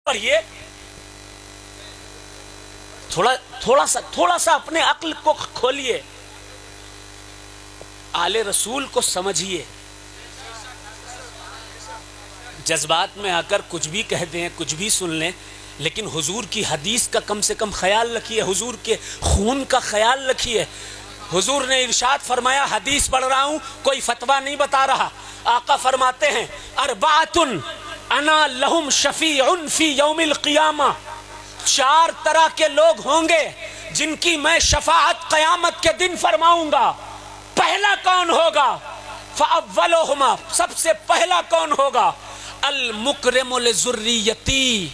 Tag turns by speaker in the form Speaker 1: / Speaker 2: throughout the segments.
Speaker 1: پڑھیے تھوڑا سا اپنے عقل کو کھولیے، آل رسول کو سمجھیے. جذبات میں آ کر کچھ بھی کہہ دیں، کچھ بھی سن لیں، لیکن حضور کی حدیث کا کم سے کم خیال رکھیے، حضور کے خون کا خیال رکھیے. حضور نے ارشاد فرمایا، حدیث پڑھ رہا ہوں، کوئی فتویٰ نہیں بتا رہا. آقا فرماتے ہیں اربعۃ انا لہم شفیع فی یوم القیامہ، 4 طرح کے لوگ ہوں گے جن کی میں شفاعت قیامت کے دن فرماؤں گا. پہلا کون ہوگا؟ فاولہما، سب سے پہلا کون ہوگا؟ المکرم لذریتی،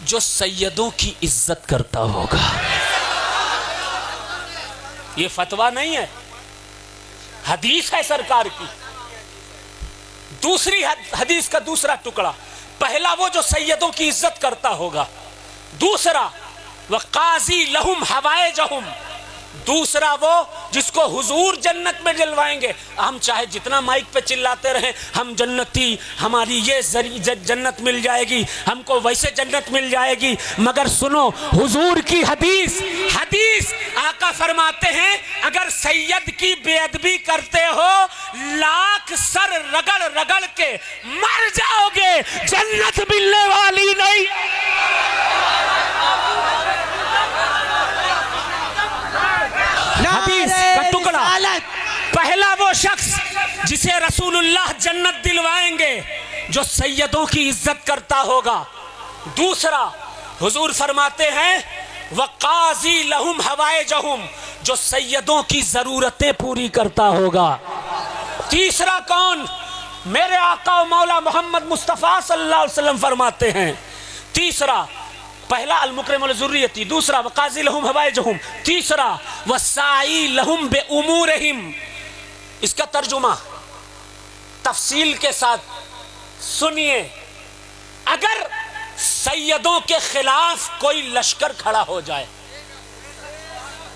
Speaker 1: جو سیدوں کی عزت کرتا ہوگا. یہ فتویٰ نہیں ہے، حدیث ہے سرکار کی. دوسری حدیث کا دوسرا ٹکڑا، پہلا وہ جو سیدوں کی عزت کرتا ہوگا. دوسرا وقاضی لہم حوائجہم، دوسرا وہ جس کو حضور جنت میں جلوائیں گے. ہم چاہے جتنا مائک پہ چلاتے رہیں ہم جنتی، ہماری یہ جنت مل جائے گی، ہم کو ویسے جنت مل جائے گی، مگر سنو حضور کی حدیث آقا فرماتے ہیں اگر سید کی بے ادبی کرتے ہو 1,00,000 سر رگڑ کے مر جاؤ گے، جنت ملنے والی نہیں. حدیث کا ٹکڑا، پہلا وہ شخص جسے رسول اللہ جنت دلوائیں گے جو سیدوں کی عزت کرتا ہوگا. دوسرا حضور فرماتے ہیں وقاضی لہم حوائجہم، جو سیدوں کی ضرورتیں پوری کرتا ہوگا. تیسرا کون؟ میرے آقا و مولا محمد مصطفیٰ صلی اللہ علیہ وسلم فرماتے ہیں تیسرا، پہلا المکرم لذریتی، دوسرا وقاضی لہم حوائجہم، تیسرا وسائی لہم بامورہم. اس کا ترجمہ تفصیل کے ساتھ سنیے. اگر سیدوں کے خلاف کوئی لشکر کھڑا ہو جائے،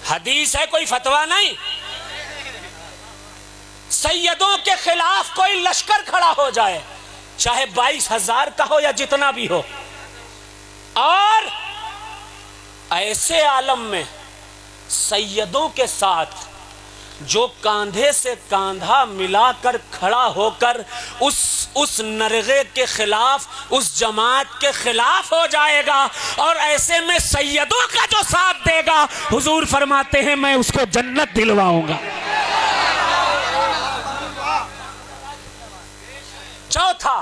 Speaker 1: حدیث ہے کوئی فتویٰ نہیں، سیدوں کے خلاف کوئی لشکر کھڑا ہو جائے، چاہے 22,000 کا ہو یا جتنا بھی ہو، اور ایسے عالم میں سیدوں کے ساتھ جو کاندھے سے کاندھا ملا کر کھڑا ہو کر اس نرغے کے خلاف، اس جماعت کے خلاف ہو جائے گا، اور ایسے میں سیدوں کا جو ساتھ دے گا، حضور فرماتے ہیں میں اس کو جنت دلواؤں گا. چوتھا،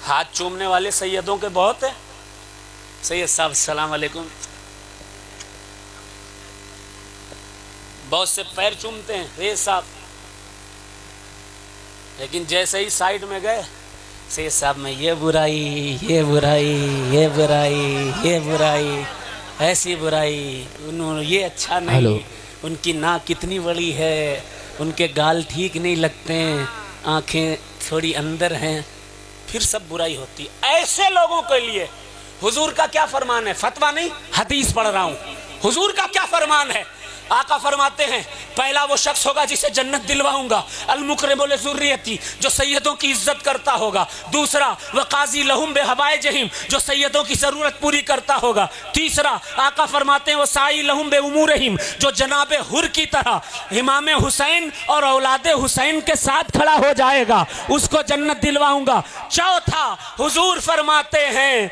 Speaker 1: ہاتھ چومنے والے سیدوں کے بہت ہیں. سید صاحب السلام علیکم. بہت سے پیر چومتے ہیں سید صاحب، لیکن جیسے ہی سائیڈ میں گئے سید صاحب میں یہ برائی، یہ برائی، یہ برائی، یہ برائی، ایسی برائی، انہوں یہ اچھا نہیں، ان کی ناک کتنی بڑی ہے، ان کے گال ٹھیک نہیں لگتے، آنکھیں تھوڑی اندر ہیں، پھر سب برائی ہوتی. ایسے لوگوں کے لیے حضور کا کیا فرمان ہے؟ فتویٰ نہیں، حدیث پڑھ رہا ہوں. حضور کا کیا فرمان ہے؟ آقا فرماتے ہیں پہلا وہ شخص ہوگا جسے جنت دلواؤں گا، المکرم لذریتی، جو سیدوں کی عزت کرتا ہوگا. دوسرا وقاضی لہم بحوائجہم، جو سیدوں کی ضرورت پوری کرتا ہوگا. تیسرا آقا فرماتے ہیں وسائی لہم بامورہم، جو جناب حر کی طرح امام حسین اور اولاد حسین کے ساتھ کھڑا ہو جائے گا، اس کو جنت دلواؤں گا. چوتھا حضور فرماتے ہیں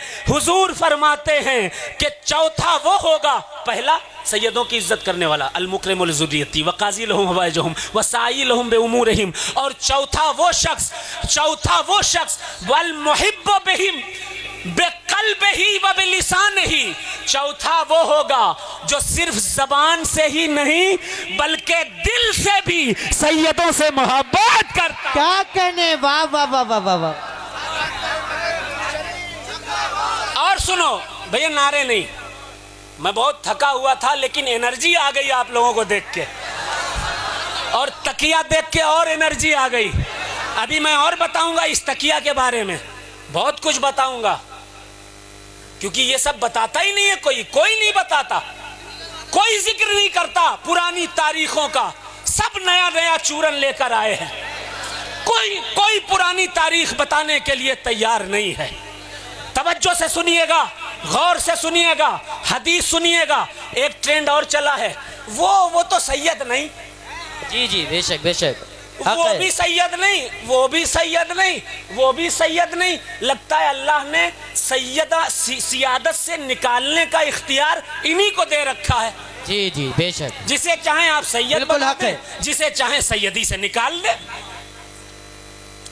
Speaker 1: کہ چوتھا وہ ہوگا، پہلا سیدوں کی عزت کرنے والا المکرم لذریتی، وقاضی لہم حوائجہم، وسائی لہم بامورہم، اور چوتھا وہ شخص والمحب بہم بقلبہ وبلسانہ، چوتھا وہ ہوگا جو صرف زبان سے ہی نہیں بلکہ دل سے بھی سیدوں سے محبت کرتا.
Speaker 2: کیا کہنے، واہ واہ واہ واہ واہ واہ.
Speaker 1: اور سنو بھیا، نعرے نہیں، میں بہت تھکا ہوا تھا لیکن انرجی آ گئی آپ لوگوں کو دیکھ کے، اور تکیہ دیکھ کے اور انرجی آ گئی. ابھی میں اور بتاؤں گا اس تکیہ کے بارے میں، بہت کچھ بتاؤں گا، کیونکہ یہ سب بتاتا ہی نہیں ہے، کوئی نہیں بتاتا، کوئی ذکر نہیں کرتا پرانی تاریخوں کا. سب نیا چورن لے کر آئے ہیں، کوئی پرانی تاریخ بتانے کے لیے تیار نہیں ہے. توجہ توجہ سے سنیے گا، غور سے سنیے گا، حدیث سنیے گا. ایک ٹرینڈ اور چلا ہے، وہ تو سید نہیں،
Speaker 2: جی جی بے شک بے شک.
Speaker 1: وہ بھی سید نہیں، وہ بھی سید نہیں، وہ بھی سید نہیں. لگتا ہے اللہ نے سیادت سے نکالنے کا اختیار انہی کو دے رکھا ہے.
Speaker 2: جی جی بے شک.
Speaker 1: جسے چاہیں آپ سید
Speaker 2: بالکل
Speaker 1: بنا
Speaker 2: حق
Speaker 1: دیں،
Speaker 2: ہے.
Speaker 1: جسے چاہیں سیدی سے نکال دیں.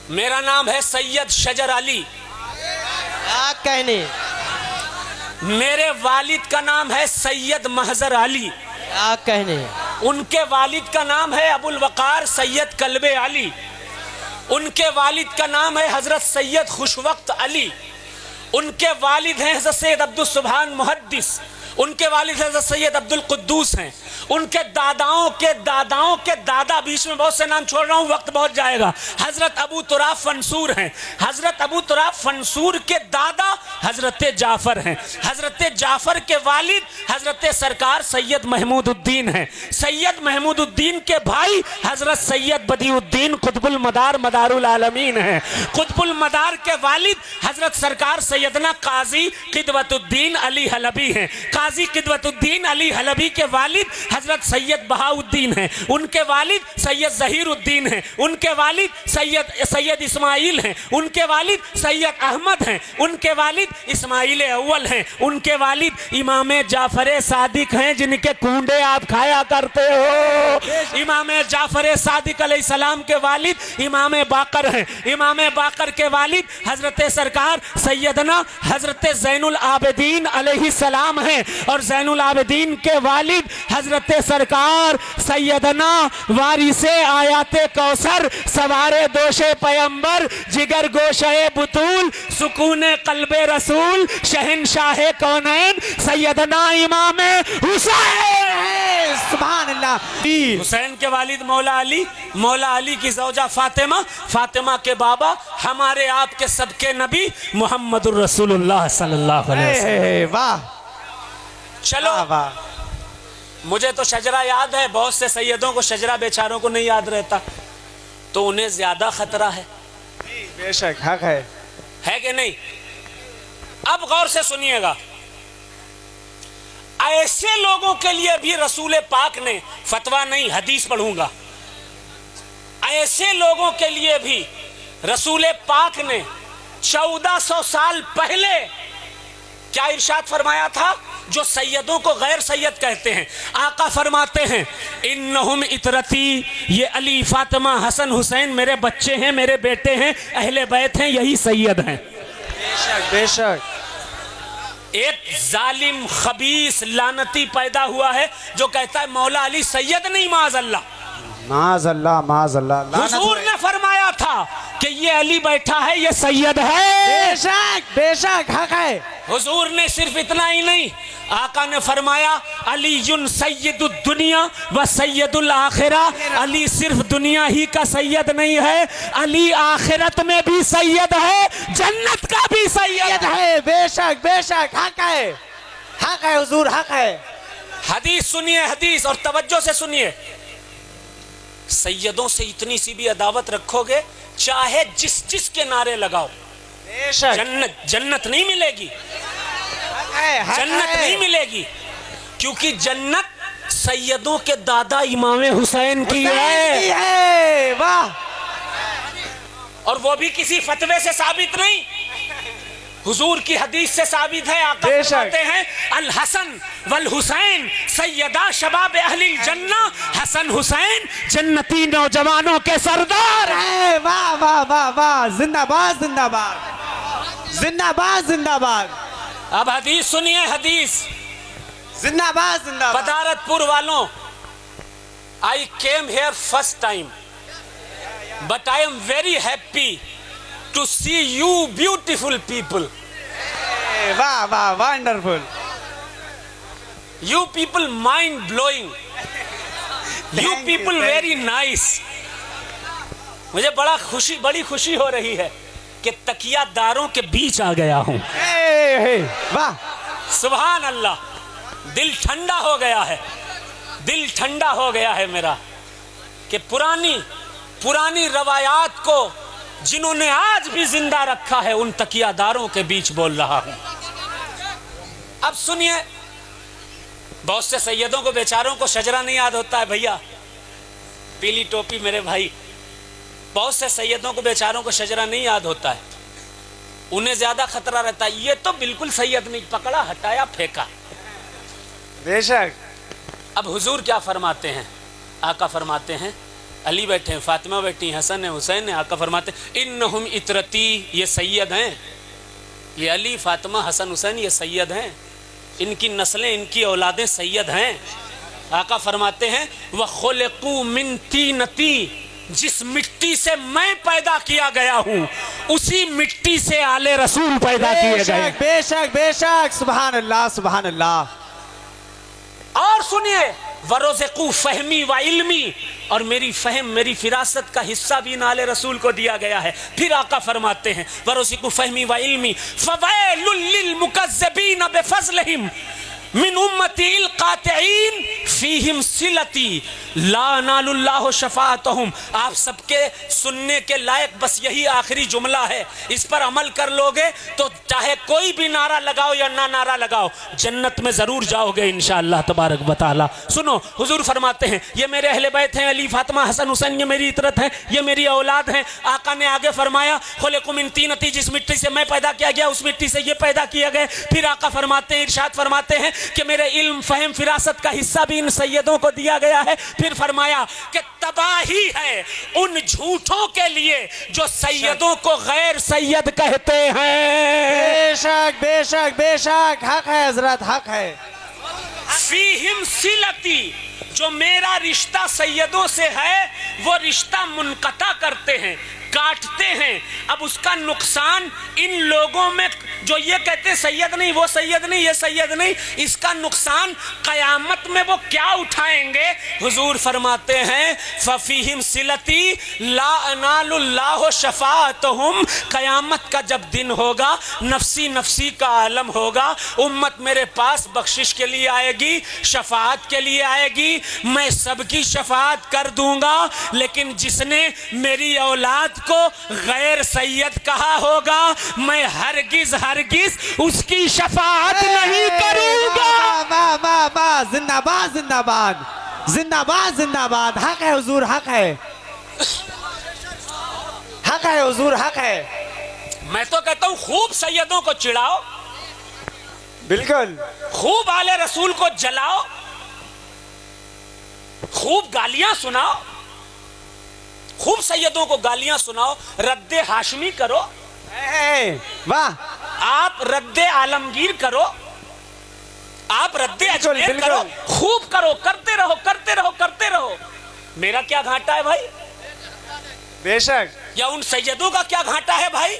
Speaker 1: میرا نام ہے سید شجر علی،
Speaker 2: کیا کہنے.
Speaker 1: میرے والد کا نام ہے سید محضر علی،
Speaker 2: کیا کہنے.
Speaker 1: ان کے والد کا نام ہے ابو الوقار سید کلب علی، ان کے والد کا نام ہے حضرت سید خوشوقت علی، ان کے والد ہیں حضرت سید عبد السبحان محدث، ان کے والد حضرت سید عبد القدوس ہیں، ان کے داداؤں کے دادا، بیچ میں بہت سے نام چھوڑ رہا ہوں، وقت بہت جائے گا، حضرت ابو تراب فنسور ہیں. حضرت ابو تراب فنسور کے دادا حضرت جعفر ہیں. حضرت جعفر کے والد حضرت سرکار سید محمود الدین ہیں. سید محمود الدین کے بھائی حضرت سید بدیع الدین قطب المدار مدار العالمین ہیں. قطب المدار کے والد حضرت سرکار سیدنا قاضی قدوت الدین علی حلبی ہیں. قاضی قدوت الدین علی حلبی کے والد حضرت سید بہاء الدین ہیں. ان کے والد سید ظہیر الدین ہیں. ان کے والد سید اسماعیل ہیں. ان کے والد سید احمد ہیں. ان کے والد اسماعیل اول ہیں. ان کے والد امام جعفر صادق ہیں، جن کے کونڈے آپ کھایا کرتے ہو. امام جعفر صادق علیہ السلام کے والد امام باقر ہیں. امام باقر کے والد حضرت سرکار سیدنا حضرت زین العابدین علیہ السلام ہیں. اور زین العابدین کے والد حضرت سرکار سیدنا وارث آیات کوثر سوار دوش پیمبر جگر گوشہ بطول سکون قلب رسول شہنشاہ کونین سیدنا امام حسین.
Speaker 2: سبحان اللہ.
Speaker 1: حسین کے والد مولا علی، مولا علی کی زوجہ فاطمہ، فاطمہ کے بابا ہمارے آپ کے سب کے نبی محمد الرسول اللہ صلی اللہ علیہ وسلم.
Speaker 2: واہ.
Speaker 1: چلو
Speaker 2: واہ.
Speaker 1: مجھے تو شجرہ یاد ہے، بہت سے سیدوں کو شجرہ بیچاروں کو نہیں یاد رہتا، تو انہیں زیادہ خطرہ ہے.
Speaker 2: بے شک حق ہے.
Speaker 1: ہے کہ نہیں؟ اب غور سے سنیے گا، ایسے لوگوں کے لیے بھی رسول پاک نے فتویٰ نہیں، حدیث پڑھوں گا، ایسے لوگوں کے لیے بھی رسول پاک نے 1400 سال پہلے کیا ارشاد فرمایا تھا؟ جو سیدوں کو غیر سید کہتے ہیں، آقا فرماتے ہیں انہم اطرتی، یہ علی فاطمہ حسن حسین میرے بچے ہیں، میرے بیٹے ہیں، اہل بیت ہیں، یہی سید ہیں.
Speaker 2: بے شک بے شک.
Speaker 1: ایک ظالم خبیث لعنتی پیدا ہوا ہے جو کہتا ہے مولا علی سید نہیں، معاذ اللہ.
Speaker 2: معاذ اللہ معاذ اللہ.
Speaker 1: حضور نے فرمایا تھا کہ یہ علی بیٹھا ہے، یہ سید ہے.
Speaker 2: بے شک بے شک حق ہے.
Speaker 1: حضور نے صرف اتنا ہی نہیں، آقا نے فرمایا علی سید الدنیا و سید الآخرہ. علی صرف دنیا ہی کا سید نہیں ہے، علی آخرت میں بھی سید ہے، جنت کا بھی سید ہے.
Speaker 2: بے شک بے شک حق ہے. حق ہے حضور حق ہے.
Speaker 1: حدیث سنیے، حدیث، اور توجہ سے سنیے. سیدوں سے اتنی سی بھی عداوت رکھو گے، چاہے جس کے نعرے لگاؤ،
Speaker 2: بے شک
Speaker 1: جنت نہیں ملے گی. جنت نہیں ملے گی، کیونکہ جنت سیدوں کے دادا امام حسین کی ہے.
Speaker 2: واہ.
Speaker 1: اور وہ بھی کسی فتوے سے ثابت نہیں، حضور کی حدیث سے ثابت ہے. آقا فرماتے ہیں الحسن والحسین سیدہ شباب اہل الجنہ، حسن حسین جنتی نوجوانوں کے سردار ہیں.
Speaker 2: واہ واہ واہ واہ. زندہ باد زندہ باد زندہ باد زندہ باد.
Speaker 1: اب حدیث سنیے، حدیث.
Speaker 2: زندہ باد زندہ باد.
Speaker 1: پدارت پور والوں، I came here first time but I am very happy to see you beautiful people.
Speaker 2: واہ واہ. Wonderful.
Speaker 1: You people mind blowing. You people very nice. مجھے بڑی خوشی ہو رہی ہے کہ تکیہ داروں کے بیچ آ گیا ہوں.
Speaker 2: واہ.
Speaker 1: سبحان اللہ. دل ٹھنڈا ہو گیا ہے، دل ٹھنڈا ہو گیا ہے میرا، کہ پرانی روایات کو جنہوں نے آج بھی زندہ رکھا ہے ان تکیہ داروں کے بیچ بول رہا ہوں۔ اب سنیے، بہت سے سیدوں کو بیچاروں کو شجرہ نہیں یاد ہوتا ہے بھیا، پیلی ٹوپی میرے بھائی، بہت سے سیدوں کو بیچاروں کو شجرہ نہیں یاد ہوتا ہے، انہیں زیادہ خطرہ رہتا ہے۔ یہ تو بالکل سید نہیں، پکڑا ہٹایا پھینکا۔
Speaker 2: بے شک۔
Speaker 1: اب حضور کیا فرماتے ہیں؟ آقا فرماتے ہیں، علی بیٹھے ہیں، فاطمہ بیٹھی ہیں، حسن ہیں، حسین ہیں، آقا فرماتے ہیں انہم اطرتی، یہ سید ہیں، یہ علی فاطمہ حسن حسین یہ سید ہیں، ان کی نسلیں ان کی اولادیں سید ہیں۔ آقا فرماتے ہیں وَخُلِقُوا مِن طِينَتِي، جس مٹی سے میں پیدا کیا گیا ہوں اسی مٹی سے آل رسول پیدا کیے گئے۔
Speaker 2: بے شک بے شک، سبحان اللہ سبحان اللہ۔
Speaker 1: اور سنیے وَرُزِقُوا فَهْمِي وَعِلْمِي، اور میری فہم میری فراست کا حصہ بھی نال رسول کو دیا گیا ہے۔ پھر آقا فرماتے ہیں وَرُزِقُوا فَهْمِي وَعِلْمِي فَوَيْلٌ لِّلْمُكَذِّبِينَ بِفَضْلِهِمْ من امتی القاطعین فیہم صلتی لا نال اللہ شفاعتہم۔ آپ سب کے سننے کے لائق بس یہی آخری جملہ ہے، اس پر عمل کر لوگے تو چاہے کوئی بھی نعرہ لگاؤ یا نہ نعرہ لگاؤ جنت میں ضرور جاؤ گے انشاءاللہ تبارک و تعالی۔ سنو، حضور فرماتے ہیں یہ میرے اہل بیت ہیں، علی فاطمہ حسن حسین یہ میری اطرت ہے، یہ میری اولاد ہیں۔ آقا نے آگے فرمایا خلقوا من طینتی، جس مٹی سے میں پیدا کیا گیا اس مٹی سے یہ پیدا کیا گئے۔ پھر آقا فرماتے ہیں، ارشاد فرماتے ہیں کہ میرے علم فہم فراست کا حصہ بھی ان سیدوں کو دیا گیا ہے۔ پھر فرمایا کہ تباہی ہے ان جھوٹوں کے لیے جو سیدوں کو غیر سید کہتے ہیں۔
Speaker 2: بے شک بے شک بے شک، حق ہے حضرت، حق ہے۔
Speaker 1: فیہم صلتی، جو میرا رشتہ سیدوں سے ہے وہ رشتہ منقطع کرتے ہیں، کاٹتے ہیں۔ اب اس کا نقصان ان لوگوں میں جو یہ کہتے ہیں سید نہیں وہ سید نہیں یہ سید نہیں، اس کا نقصان قیامت میں وہ کیا اٹھائیں گے؟ حضور فرماتے ہیں فَفِيهِمْ صِلَتِي لَا أَنَالُ اللَّهُ شَفَاعَتُهُمْ، قیامت کا جب دن ہوگا نفسی نفسی کا عالم ہوگا، امت میرے پاس بخشش کے لیے آئے گی، شفاعت کے لیے آئے گی، میں سب کی شفاعت کر دوں گا، لیکن جس نے میری اولاد کو غیر سید کہا ہوگا میں ہرگز ہرگز اس کی شفاعت نہیں کروں گا۔
Speaker 2: زندہ باد زندہ باد زندہ باد زندہ باد، حق ہے حضور، حق ہے، حق ہے حضور، حق ہے۔
Speaker 1: میں تو کہتا ہوں خوب سیدوں کو چڑھاؤ،
Speaker 2: بالکل
Speaker 1: خوب آل رسول کو جلاؤ، خوب گالیاں سناؤ، خوب سیدوں کو گالیاں سناؤ، رد ہاشمی کرو،
Speaker 2: واہ،
Speaker 1: آپ رد عالمگیر کرو، آپ رد اجمیر کرو، خوب کرو، کرتے رہو کرتے رہو کرتے رہو۔ میرا کیا گھاٹا ہے بھائی؟
Speaker 2: بے شک۔
Speaker 1: یا ان سیدوں کا کیا گھاٹا ہے بھائی؟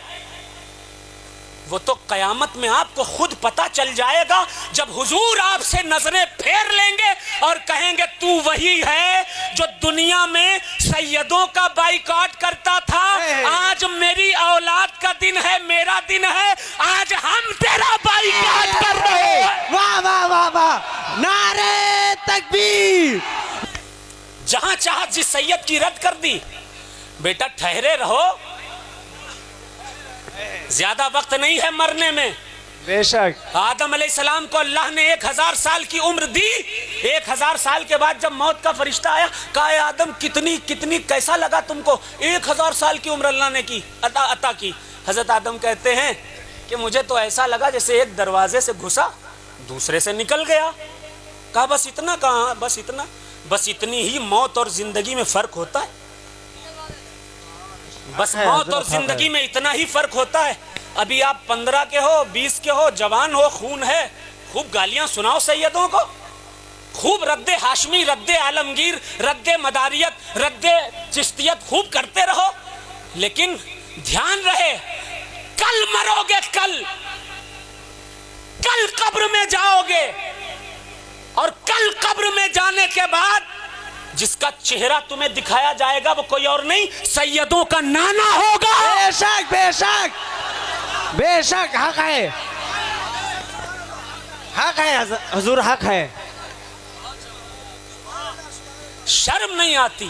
Speaker 1: وہ تو قیامت میں آپ کو خود پتہ چل جائے گا جب حضور آپ سے نظریں پھیر لیں گے اور کہیں گے تو وہی ہے جو دنیا میں سیدوں کا بائیکاٹ کرتا تھا، آج میری اولاد کا دن ہے، میرا دن ہے، آج ہم تیرا بائیکاٹ کر رہے ہیں۔
Speaker 2: واہ واہ واہ واہ، نعرہ تکبیر۔
Speaker 1: جہاں چاہت جس سید کی رد کر دی، بیٹا ٹھہرے رہو، زیادہ وقت نہیں ہے مرنے میں۔
Speaker 2: بے شک۔
Speaker 1: آدم علیہ السلام کو اللہ نے 1000 سال کی عمر دی، 1000 سال کے بعد جب موت کا فرشتہ آیا کہا اے آدم کتنی کیسا لگا تم کو؟ 1000 سال کی عمر اللہ نے کی عطا کی۔ حضرت آدم کہتے ہیں کہ مجھے تو ایسا لگا جیسے ایک دروازے سے گھسا دوسرے سے نکل گیا۔ کہا بس اتنا؟ کہاں بس اتنا؟ بس اتنی ہی موت اور زندگی میں فرق ہوتا ہے، بس موت اور زندگی میں اتنا ہی فرق ہوتا ہے۔ ابھی آپ 15 کے ہو، 20 کے ہو، جوان ہو، خون ہے، خوب گالیاں سناؤ سیدوں کو، خوب رد ہاشمی، رد عالمگیر، رد مداریت، رد چشتیت خوب کرتے رہو، لیکن دھیان رہے کل مرو گے، کل قبر میں جاؤ گے، اور کل قبر میں جانے کے بعد جس کا چہرہ تمہیں دکھایا جائے گا وہ کوئی اور نہیں سیدوں کا نانا ہوگا۔
Speaker 2: بے شک بے شک بے شک، حق ہے، حق ہے حضور، حق ہے۔
Speaker 1: شرم نہیں آتی؟